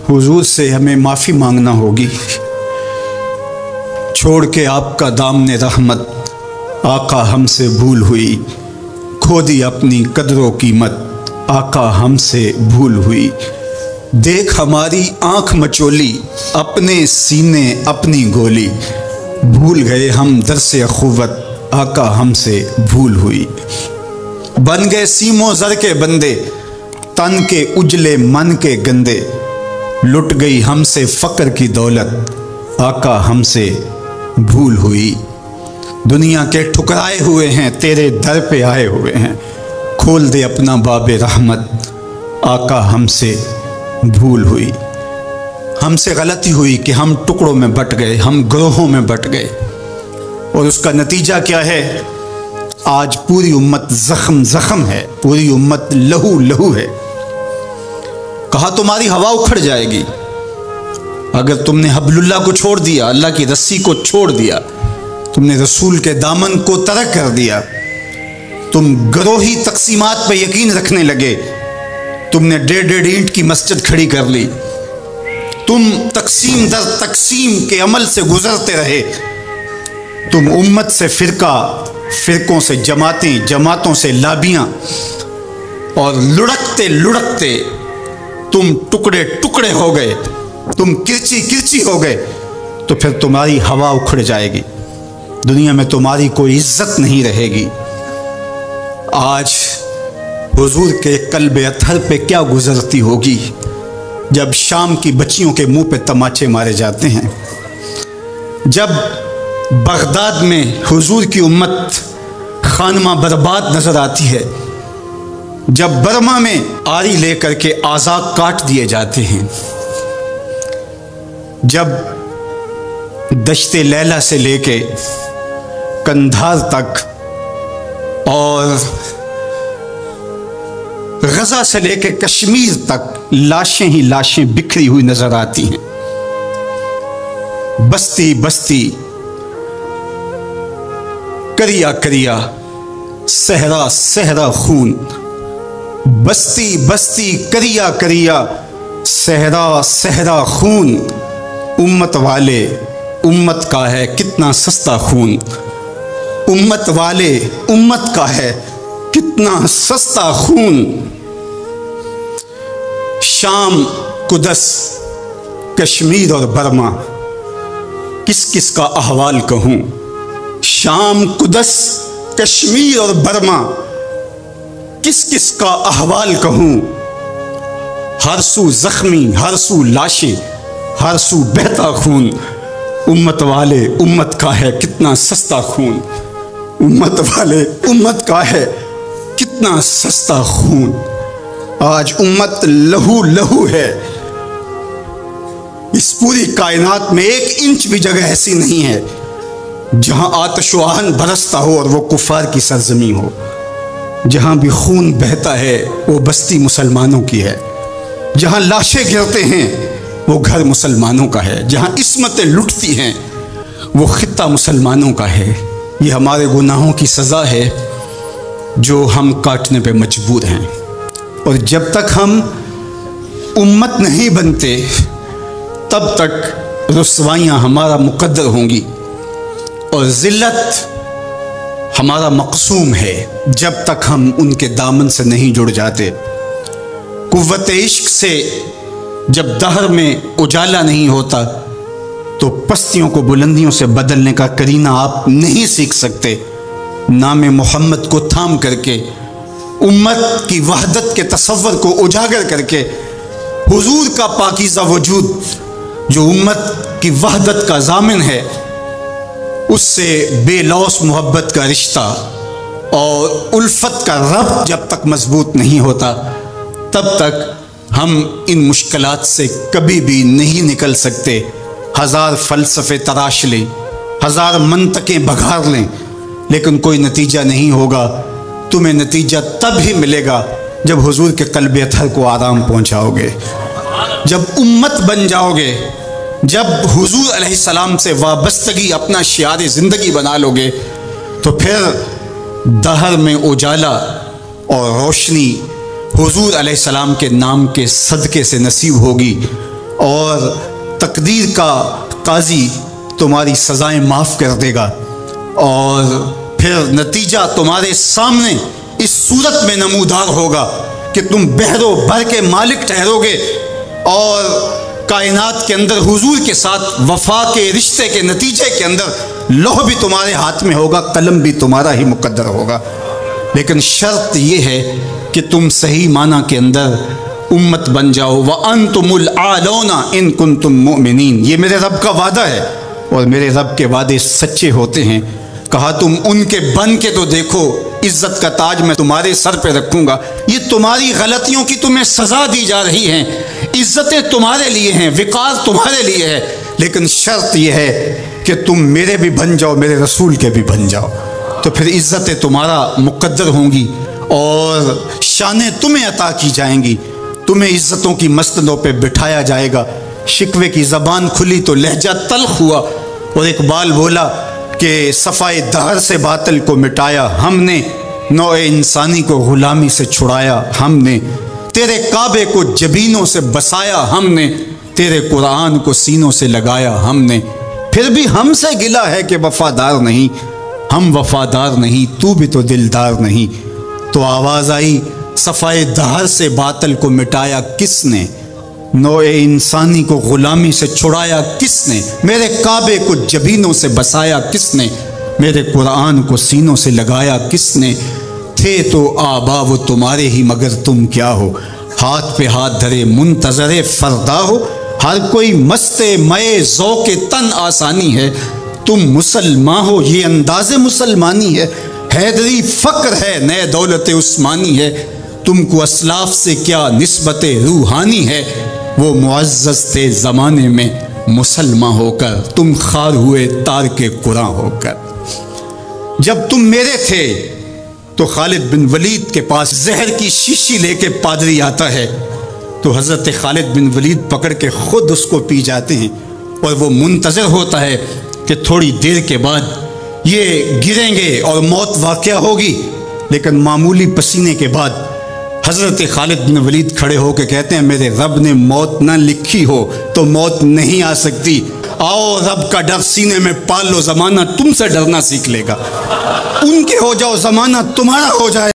حضور سے ہمیں معافی مانگنا ہوگی۔ چھوڑ کے آپ کا دامن رحمت آقا ہم سے بھول ہوئی، کھو دی اپنی قدر و قیمت آقا ہم سے بھول ہوئی۔ دیکھ ہماری آنکھ مچولی، اپنے سینے اپنی گولی، بھول گئے ہم درس اخوت آقا ہم سے بھول ہوئی۔ بن گئے سیم و زر کے بندے، تن کے اجلے من کے گندے، لٹ گئی ہم سے فقر کی دولت آقا ہم سے بھول ہوئی۔ دنیا کے ٹھکرائے ہوئے ہیں، تیرے در پہ آئے ہوئے ہیں، کھول دے اپنا باب رحمت آقا ہم سے بھول ہوئی۔ ہم سے غلطی ہوئی کہ ہم ٹکڑوں میں بٹ گئے، ہم گروہوں میں بٹ گئے، اور اس کا نتیجہ کیا ہے؟ آج پوری امت زخم زخم ہے، پوری امت لہو لہو ہے۔ کہا تمہاری ہوا اکھڑ جائے گی اگر تم نے حبل اللہ کو چھوڑ دیا، اللہ کی رسی کو چھوڑ دیا، تم نے رسول کے دامن کو ترک کر دیا، تم گروہی تقسیمات پہ یقین رکھنے لگے، تم نے 1.5 اینٹ کی مسجد کھڑی کر لی، تم تقسیم در تقسیم کے عمل سے گزرتے رہے، تم امت سے فرقہ، فرقوں سے جماعتیں، جماعتوں سے لابیاں، اور لڑکتے لڑکتے تم ٹکڑے ٹکڑے ہو گئے، تم کرچی کرچی ہو گئے، تو پھر تمہاری ہوا اکھڑ جائے گی، دنیا میں تمہاری کوئی عزت نہیں رہے گی۔ آج حضور کے قلب اطہر پہ کیا گزرتی ہوگی جب شام کی بچیوں کے منہ پہ تماچے مارے جاتے ہیں، جب بغداد میں حضور کی امت خانمہ برباد نظر آتی ہے، جب برما میں آری لے کر کے اعضاء کاٹ دیے جاتے ہیں، جب دشت لیلہ سے لے کے کندھار تک اور غزہ سے لے کے کشمیر تک لاشیں ہی لاشیں بکھری ہوئی نظر آتی ہیں، بستی بستی، کریا کریا، صحرا صحرا خون، بستی بستی، کریا کریا، صحرا صحرا خون، امت والے امت کا ہے کتنا سستا خون، امت والے امت کا ہے کتنا سستا خون۔ شام، قدس، کشمیر اور برما، کس کس کا احوال کہوں؟ شام، قدس، کشمیر اور برما، کس کس کا احوال کہوں؟ ہر سو زخمی، ہر سو لاشیں، ہر سو بہتا خون، امت والے امت کا ہے کتنا سستا خون، امت والے امت کا ہے کتنا سستا خون۔ آج امت لہو لہو ہے، اس پوری کائنات میں 1 انچ بھی جگہ ایسی نہیں ہے جہاں آتش و آہن برستا ہو اور وہ کفار کی سرزمین ہو۔ جہاں بھی خون بہتا ہے وہ بستی مسلمانوں کی ہے، جہاں لاشیں گرتے ہیں وہ گھر مسلمانوں کا ہے، جہاں عصمتیں لٹتی ہیں وہ خطہ مسلمانوں کا ہے۔ یہ ہمارے گناہوں کی سزا ہے جو ہم کاٹنے پہ مجبور ہیں، اور جب تک ہم امت نہیں بنتے تب تک رسوائیاں ہمارا مقدر ہوں گی اور ذلت ہمارا مقسوم ہے جب تک ہم ان کے دامن سے نہیں جڑ جاتے۔ قوت عشق سے جب دہر میں اجالا نہیں ہوتا تو پستیوں کو بلندیوں سے بدلنے کا قرینہ آپ نہیں سیکھ سکتے۔ نام محمد کو تھام کر کے، امت کی وحدت کے تصور کو اجاگر کر کے، حضور کا پاکیزہ وجود جو امت کی وحدت کا ضامن ہے، اس سے بے لوث محبت کا رشتہ اور الفت کا ربط جب تک مضبوط نہیں ہوتا تب تک ہم ان مشکلات سے کبھی بھی نہیں نکل سکتے۔ 1000 فلسفے تراش لیں، 1000 منطقیں بگھار لیں، لیکن کوئی نتیجہ نہیں ہوگا۔ تمہیں نتیجہ تب ہی ملے گا جب حضور کے قلب اطہر کو آرام پہنچاؤ گے، جب امت بن جاؤ گے، جب حضور علیہ السلام سے وابستگی اپنا شعار زندگی بنا لو گے، تو پھر دہر میں اجالا اور روشنی حضور علیہ السلام کے نام کے صدقے سے نصیب ہوگی، اور تقدیر کا قاضی تمہاری سزائیں معاف کر دے گا، اور پھر نتیجہ تمہارے سامنے اس صورت میں نمودار ہوگا کہ تم بحر و بر کے مالک ٹھہرو گے، اور کائنات کے اندر حضور کے ساتھ وفا کے رشتے کے نتیجے کے اندر لوح بھی تمہارے ہاتھ میں ہوگا، قلم بھی تمہارا ہی مقدر ہوگا۔ لیکن شرط یہ ہے کہ تم صحیح معنی کے اندر امت بن جاؤ۔ وَأَنْتُمُ الْأَعْلَوْنَ إِن كُنتُم مُؤْمِنِينَ، یہ میرے رب کا وعدہ ہے، اور میرے رب کے وعدے سچے ہوتے ہیں۔ کہا تم ان کے بن کے تو دیکھو، عزت کا تاج میں تمہارے سر پہ رکھوں گا۔ یہ تمہاری غلطیوں کی تمہیں سزا دی جا رہی ہیں، عزتیں تمہارے لیے ہیں، وقار تمہارے لیے ہے، لیکن شرط یہ ہے کہ تم میرے بھی بن جاؤ، میرے رسول کے بھی بن جاؤ، تو پھر عزتیں تمہارا مقدر ہوں گی اور شانیں تمہیں عطا کی جائیں گی، تمہیں عزتوں کی مسندوں پہ بٹھایا جائے گا۔ شکوے کی زبان کھلی تو لہجہ تلخ ہوا، اور اقبال بولا کہ صفائے دہر سے باطل کو مٹایا ہم نے، نوع انسانی کو غلامی سے چھڑایا ہم نے، تیرے کعبے کو جبینوں سے بسایا ہم نے، تیرے قرآن کو سینوں سے لگایا ہم نے، پھر بھی ہم سے گلہ ہے کہ وفادار نہیں، ہم وفادار نہیں، تو بھی تو دلدار نہیں۔ تو آواز آئی صفائے دہر سے باطل کو مٹایا کس نے، نوع انسانی کو غلامی سے چھڑایا کس نے، میرے کعبے کو جبینوں سے بسایا کس نے، میرے قرآن کو سینوں سے لگایا کس نے، تھے تو آبا وہ تمہارے ہی مگر تم کیا ہو، ہاتھ پہ ہاتھ دھرے منتظر فردا ہو، ہر کوئی مست مئے ذوق تن آسانی ہے، تم مسلمان ہو یہ انداز مسلمانی ہے، حیدری فقر ہے نئے دولت عثمانی ہے، تم کو اسلاف سے کیا نسبت روحانی ہے، وہ معزز تھے زمانے میں مسلمان ہو کر، تم خار ہوئے تارک قرآن ہو کر۔ جب تم میرے تھے تو خالد بن ولید کے پاس زہر کی شیشی لے کے پادری آتا ہے، تو حضرت خالد بن ولید پکڑ کے خود اس کو پی جاتے ہیں، اور وہ منتظر ہوتا ہے کہ تھوڑی دیر کے بعد یہ گریں گے اور موت واقع ہوگی، لیکن معمولی پسینے کے بعد حضرت خالد بن ولید کھڑے ہو کے کہتے ہیں میرے رب نے موت نہ لکھی ہو تو موت نہیں آ سکتی، آؤ رب کا ڈر سینے میں پال لو، زمانہ تم سے ڈرنا سیکھ لے گا، ان کے ہو جاؤ زمانہ تمہارا ہو جائے۔